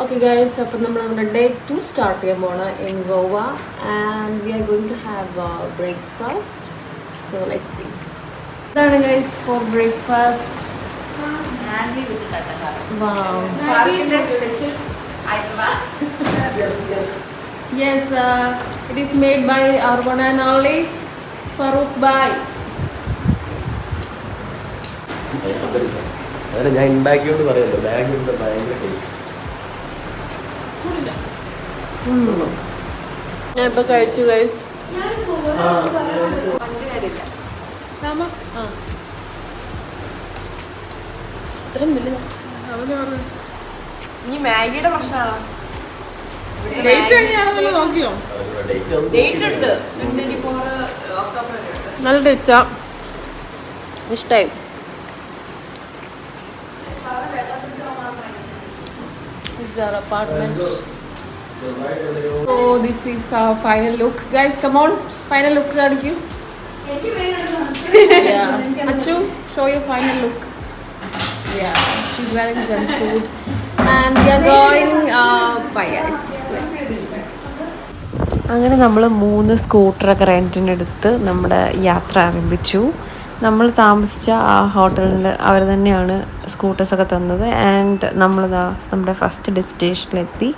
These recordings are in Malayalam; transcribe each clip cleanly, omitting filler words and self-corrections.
Okay guys, അപ്പോൾ നമ്മൾ നമ്മുടെ day 2 start ചെയ്യാൻ പോണ് in Goa and we are going to have breakfast. So let's see. എന്താണ് guys for breakfast? Maggi with katakar. Wow. Faruk's special item. Yes, it is made by our one and only Faruk Bhai. അങ്ങനെ ഞാൻ ഉണ്ടാക്കിയോണ്ട് പറയുന്നത് ബാഗിൻ്റെ ഭയങ്കര ടേസ്റ്റ്. ഞാൻ ഇപ്പോൾ കഴിച്ചു ഗൈസ്. ഇത്രയും വലിയ ഇനി മാഗിയുടെ പ്രശ്നമാണോ? നോക്കിയോ? ഡേറ്റ് ഉണ്ട് 24 ഒക്ടോബർ. നല്ല ടേസ്റ്റാ, ഇഷ്ടമായി. This is our apartment. So this is our final look. Guys, come on. Final look കാണിക്കൂ. Yeah. Achu, show your final look. Yeah, she's wearing jumpsuit. And we are going by guys. Let's see. അങ്ങനെ നമ്മൾ 3 സ്കൂട്ടറൊക്കെ റെൻറ്റിനെടുത്ത് നമ്മുടെ യാത്ര ആരംഭിച്ചു. നമ്മൾ താമസിച്ച ആ ഹോട്ടലിൽ അവർ തന്നെയാണ് സ്കൂട്ടേഴ്സൊക്കെ തന്നത്. ആൻഡ് നമ്മളിതാ നമ്മുടെ ഫസ്റ്റ് ഡെസ്റ്റിനേഷനിലെത്തി.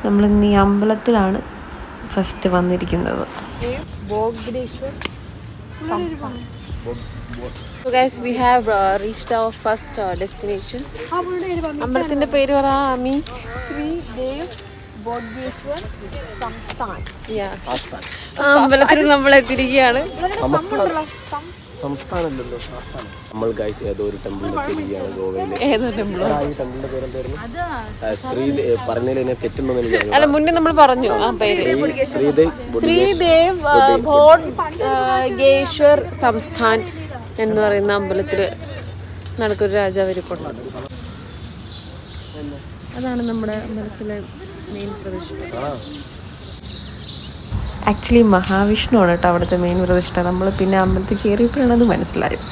നമ്മളിന്ന് ഈ അമ്പലത്തിലാണ് ഫസ്റ്റ് വന്നിരിക്കുന്നത്. So guys, we have reached our first destination. അമ്പലത്തിൻ്റെ പേര് പറ ആമി. ശ്രീ ദേവ് ബോധേശ്വർ സംസ്ഥാൻ. അമ്പലത്തിൽ നമ്മൾ എത്തിയിരിക്കുകയാണ്. സംസ്ഥാനമല്ലല്ലോ, നമ്മൾ ഗൈസ് ഏതോ ഒരു ടെമ്പിളിലെത്തിയിരിക്കുകയാണ് ഗോവയില്. ഏതോ ടെമ്പിളോ? ഈ ടെമ്പിളിന്റെ പേരെന്തായിരുന്നു? ശ്രീ പറഞ്ഞതിൽ എന്നെ തെറ്റുന്നതെന്ന് എനിക്ക് അല്ല, മുന്നേ നമ്മൾ പറഞ്ഞു ആ പേര്. ശ്രീദേവ് ബോധേശ്വർ സംസ്ഥാൻ എന്ന് പറയുന്ന അമ്പലത്തില് നടക്കൊരു രാജാവ് ഇരിപ്പുണ്ട്. അതാണ് നമ്മുടെ അമ്പലത്തിലെ മെയിൻ പ്രതിഷ്ഠ. ആക്ച്വലി മഹാവിഷ്ണു ആണ് കേട്ടോ അവിടുത്തെ മെയിൻ പ്രതിഷ്ഠ. നമ്മൾ പിന്നെ അമ്പലത്തിൽ കയറിയപ്പോഴാണ് അത് മനസ്സിലായത്.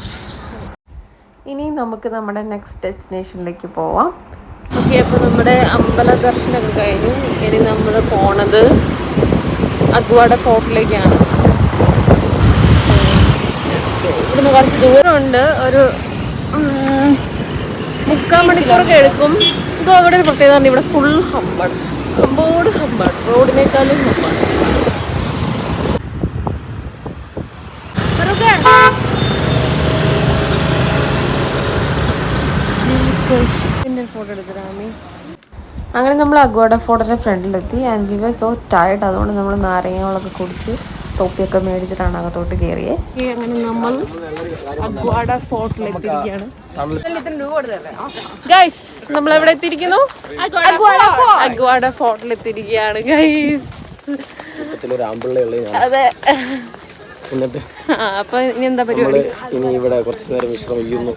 ഇനി നമുക്ക് നമ്മുടെ നെക്സ്റ്റ് ഡെസ്റ്റിനേഷനിലേക്ക് പോവാം. ഓക്കെ, അപ്പോൾ നമ്മുടെ അമ്പല ദർശനമൊക്കെ കഴിഞ്ഞു. ഇനി നമ്മൾ പോണത് അഗ്വാഡ ഫോർട്ടിലേക്കാണ്. ഇവിടുന്ന് കുറച്ച് ദൂരമുണ്ട്, ഒരു 3/4 മണിക്കൂറൊക്കെ എടുക്കും. ഗോവയുടെ ഒരു പ്രത്യേകത പറഞ്ഞാൽ ഇവിടെ ഫുൾ ഹമ്പാണ്, ഹമ്പാണ്, റോഡിനേക്കാളും ഹമ്പാണ്. ഫോട്ടോ എടുത്തരാമി. അങ്ങനെ നമ്മൾ അഗ്വാഡ ഫോർട്ടിൻ്റെ ഫ്രണ്ടിലെത്തി. And we were so tired. അതുകൊണ്ട് നമ്മൾ നാരങ്ങകളൊക്കെ കുടിച്ച് തൊപ്പിയൊക്കെ മേടിച്ചിട്ടാണ് അകത്തോട്ട് കയറിയത്. അങ്ങനെ നമ്മൾ അഗ്വാഡ ഫോർട്ടിലെത്തിയിരിക്കുകയാണ്. ഗൈസ്, നമ്മൾ എവിടെ എത്തിയിരിക്കുന്നു? അഗ്വാഡ ഫോർട്ടിലെത്തിയിരിക്കുകയാണ് ഗൈസ്. അതെ. എന്നിട്ട് അപ്പൊ ഇനി എന്താ പരിപാടി? ഇനി ഇവിടെ കുറച്ച് നേരം വിശ്രമിക്കുന്നു.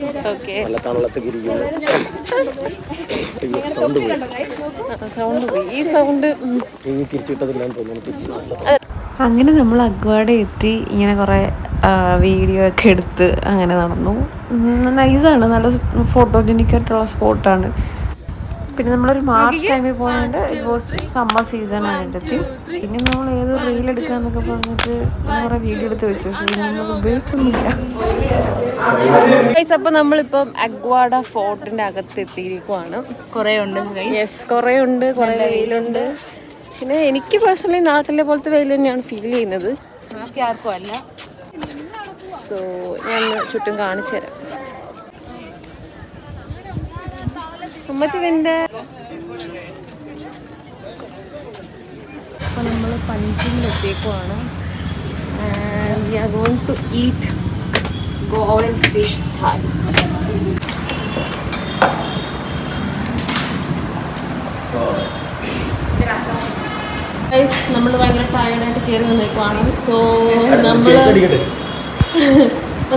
നല്ല തണലത്തൊക്കെ ഇരിക്കുന്നു. സൗണ്ട് പോയി. ഈ സൗണ്ട് ഇനി തിരിച്ചുവിട്ടതില്ലാന്ന് തോന്നുന്നു. അങ്ങനെ നമ്മൾ അഗ്വാഡ എത്തി. ഇങ്ങനെ കുറേ വീഡിയോ ഒക്കെ എടുത്ത് അങ്ങനെ നടന്നു. നൈസാണ്, നല്ല ഫോട്ടോജനിക്കായിട്ടുള്ള സ്പോട്ടാണ്. പിന്നെ നമ്മളൊരു മാർച്ച് ടൈമിൽ പോയതുകൊണ്ട് ഇറ്റ് വാസ് സമ്മർ സീസൺ ആയിട്ടെത്തി. പിന്നെ നമ്മൾ ഏത് റീൽ എടുക്കാന്നൊക്കെ പറഞ്ഞിട്ട് കുറേ വീഡിയോ എടുത്ത് വെച്ചു. പക്ഷേ നമ്മൾ ഉപയോഗിച്ചൊന്നുമില്ല. അപ്പോൾ നമ്മളിപ്പം അഗ്വാഡ ഫോർട്ടിൻ്റെ അകത്ത് എത്തിയിരിക്കുവാണ്. കുറേ ഉണ്ട്, കുറേ വെയിലുണ്ട്. പിന്നെ എനിക്ക് പേഴ്സണലി നാട്ടിലെ പോലത്തെ വെയിൽ തന്നെയാണ് ഫീൽ ചെയ്യുന്നത്. ബാക്കി ആർക്കും അല്ല. സോ ഞാൻ ചുറ്റും കാണിച്ചു തരാം. അമ്മത്തിൻ്റെ അപ്പോൾ നമ്മൾ പഞ്ചിങ്ങിലെത്തിയേക്കുവാണ്. And we are going to eat Goan fish thali. നമ്മൾ ഭയങ്കര ടയർഡായിട്ട് കയറി വന്നേക്കുവാണ്. സോ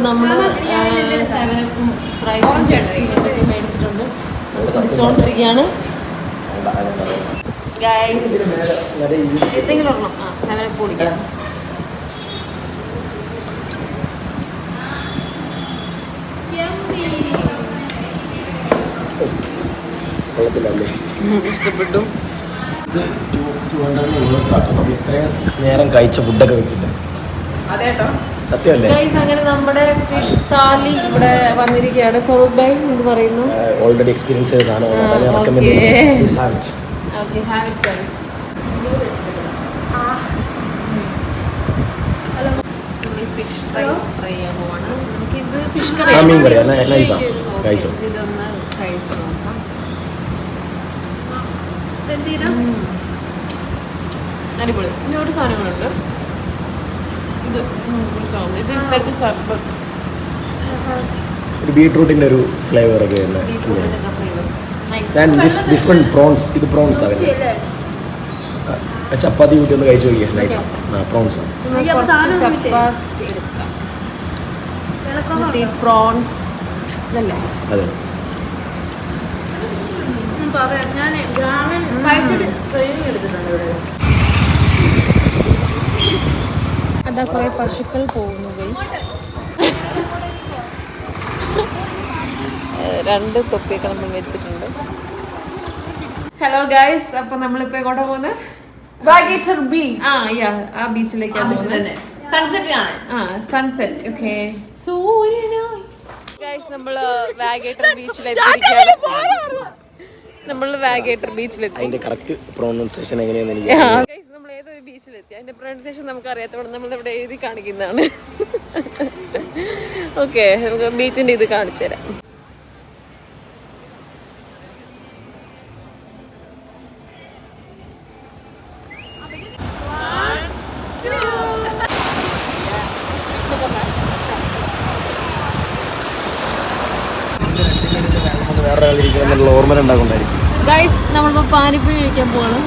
നമ്മൾ 7-Up സ്പ്രൈറ്റും ജെർസിയും ഇതൊക്കെ മേടിച്ചിട്ടുണ്ട്. കുടിച്ചോണ്ടിരിക്കുകയാണ് ഗൈസ്. എന്തെങ്കിലും ഒരെണ്ണം 7-Up കുടിക്കാം. കൊള്ളത്തില്ലല്ലേ? ഇഷ്ടപ്പെട്ടു. ഇത് 200 നമ്മൾ ഇത്രയും നേരം കഴിച്ച ഫുഡൊക്കെ വെച്ചിട്ട് സത്യമല്ലേ? അങ്ങനെ നമ്മുടെ ഫിഷ് താലി ഇവിടെ വന്നിരിക്കുകയാണ്. ഫറൂഖ് ഭായ് എന്ന് പറയുന്നു. ഓൾറെഡി എക്സ്പീരിയൻസ് ചെയ്ത സാധനമാണ്. ഫിഷ് ഫ്രൈ ചെയ്യാൻ പോവാണ്. നമുക്കിത് ഫിഷ് കറി മീൻ കറി നൈസാ കഴിച്ചോ. ഇതൊന്ന് കഴിച്ചു നോക്കാം. അടിപൊളി. ഇന്നൊരു സാധനങ്ങളുണ്ട്. ഇത് ഒരു ബീട്രൂട്ടിന്റെ ഒരു ഫ്ലേവർ ഒക്കെ പ്രോൺസ്. ഇത് പ്രോൺസ് ആണ്. ചപ്പാത്തി കൂട്ടി ഒന്ന് കഴിച്ചു നോക്കിയാൽ നൈസാ. പ്രോൺസ് ചപ്പാത്തി എടുക്കാം. പ്രോൺസ് ഇതല്ലേ? അതെ. അതാ കുറെ പശുക്കൾ പോകുന്നു. രണ്ട് തൊപ്പിയൊക്കെ നമ്മൾ വെച്ചിട്ടുണ്ട്. ഹലോ ഗൈസ്, അപ്പൊ നമ്മളിപ്പോ എങ്ങോട്ടാ പോകുന്നത്? വാഗേറ്റർ ബീച്ച്. ആ ബീച്ചിലേക്കാണ് പോകുന്നത്. സൺസെറ്റ് കാണാൻ. സൺസെറ്റ്. ഓക്കെ ഗൈസ്, നമ്മള് വാഗേറ്റർ ബീച്ചിലെത്തി. അതിന്റെ കറക്റ്റ് പ്രൊനൗൺസിയേഷൻ എങ്ങനെയാന്ന് എനിക്ക് നമ്മൾ ഏതൊരു ബീച്ചിലെത്തി. അതിന്റെ പ്രൊനൗൺസിയേഷൻ നമുക്ക് അറിയാത്തതുകൊണ്ട് നമ്മൾ ഇവിടെ എഴുതി കാണിക്കുന്നതാണ്. ഓക്കെ, നമുക്ക് ബീച്ചിന്റെ ഇത് കാണിച്ചു തരാം. വേറെ ഓർമ്മ ഉണ്ടാകുണ്ടായിരിക്കും. ഗൈസ്, നമ്മളിപ്പോ പാനിപ്പൂരി കഴിക്കാൻ പോവാണ്.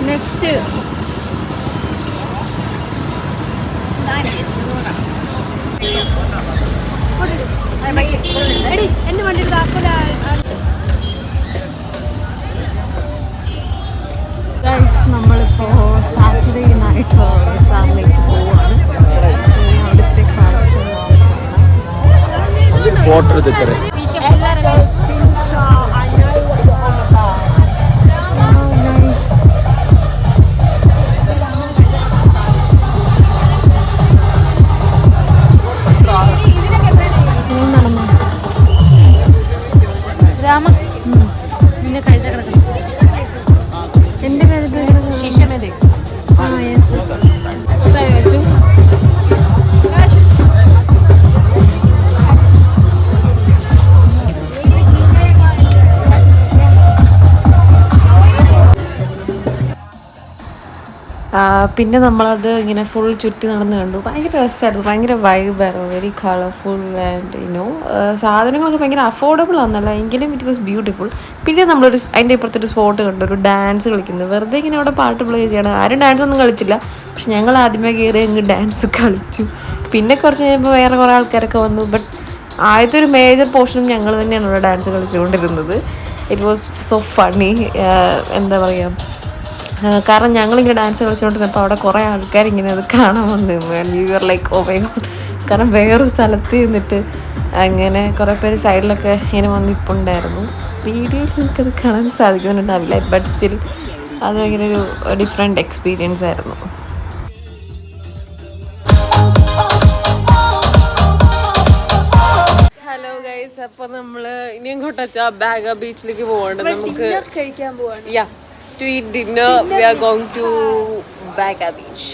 നെക്സ്റ്റ് എന്റെ വണ്ടി ഗൈസ്, നമ്മളിപ്പോ സാറ്റർഡേ നൈറ്റ് റിസാർട്ടിലേക്ക് പോവാണ്. അവിടുത്തെ കാഴ്ച ഫോട്ടോ എടുത്ത് ചെറിയ രാമ നിന്നെ കഴുത കിടക്കുന്നു. എന്റെ കഴുത ശിശമേതെ. വെച്ചു. പിന്നെ നമ്മളത് ഇങ്ങനെ ഫുൾ ചുറ്റി നടന്ന് കണ്ടു. ഭയങ്കര രസമായിരുന്നു. ഭയങ്കര വൈബായിരുന്നു. വെരി കളർഫുൾ ആൻഡ് യുനോ സാധനങ്ങളൊക്കെ ഭയങ്കര അഫോർഡബിൾ ആണെന്നല്ല എങ്കിലും ഇറ്റ് വാസ് ബ്യൂട്ടിഫുൾ. പിന്നെ നമ്മളൊരു അതിൻ്റെ ഇപ്പുറത്തൊരു സ്പോട്ട് കണ്ടു, ഒരു ഡാൻസ് കളിക്കുന്നത്. വെറുതെ ഇങ്ങനെ അവിടെ പാട്ട് പ്ലേ ചെയ്യണം. ആരും ഡാൻസ് ഒന്നും കളിച്ചില്ല. പക്ഷെ ഞങ്ങൾ ആദ്യമേ കയറി അങ്ങ് ഡാൻസ് കളിച്ചു. പിന്നെ കുറച്ച് കഴിഞ്ഞപ്പോൾ വേറെ കുറേ ആൾക്കാരൊക്കെ വന്നു. ബട്ട് ആദ്യത്തെ ഒരു മേജർ പോർഷനും ഞങ്ങൾ തന്നെയാണ് അവിടെ ഡാൻസ് കളിച്ചുകൊണ്ടിരുന്നത്. It was so funny. എന്താ പറയുക, കാരണം ഞങ്ങളിങ്ങനെ ഡാൻസ് കളിച്ചുകൊണ്ടിരുന്നപ്പോൾ അവിടെ കുറേ ആൾക്കാരിങ്ങനെ അത് കാണാൻ വന്നു. We were like oh my god. കാരണം വേറൊരു സ്ഥലത്ത് നിന്നിട്ട് അങ്ങനെ കുറേ പേര് സൈഡിലൊക്കെ ഇങ്ങനെ വന്നിട്ടുണ്ടായിരുന്നു. വീഡിയോയിൽ നിങ്ങൾക്കത് കാണാൻ സാധിക്കുന്നുണ്ടാവില്ല. ബട്ട് സ്റ്റിൽ അത് ഭയങ്കര ഒരു ഡിഫറെൻറ്റ് എക്സ്പീരിയൻസ് ആയിരുന്നു. ഹലോ ഗൈസ്, അപ്പോൾ നമ്മൾ ഇനി എങ്ങോട്ടാ ബാഗ ബീച്ചിലേക്ക് പോകേണ്ടത്. നമുക്ക് കഴിക്കാൻ പോവാണ്. to eat dinner. We are going to Baga Beach.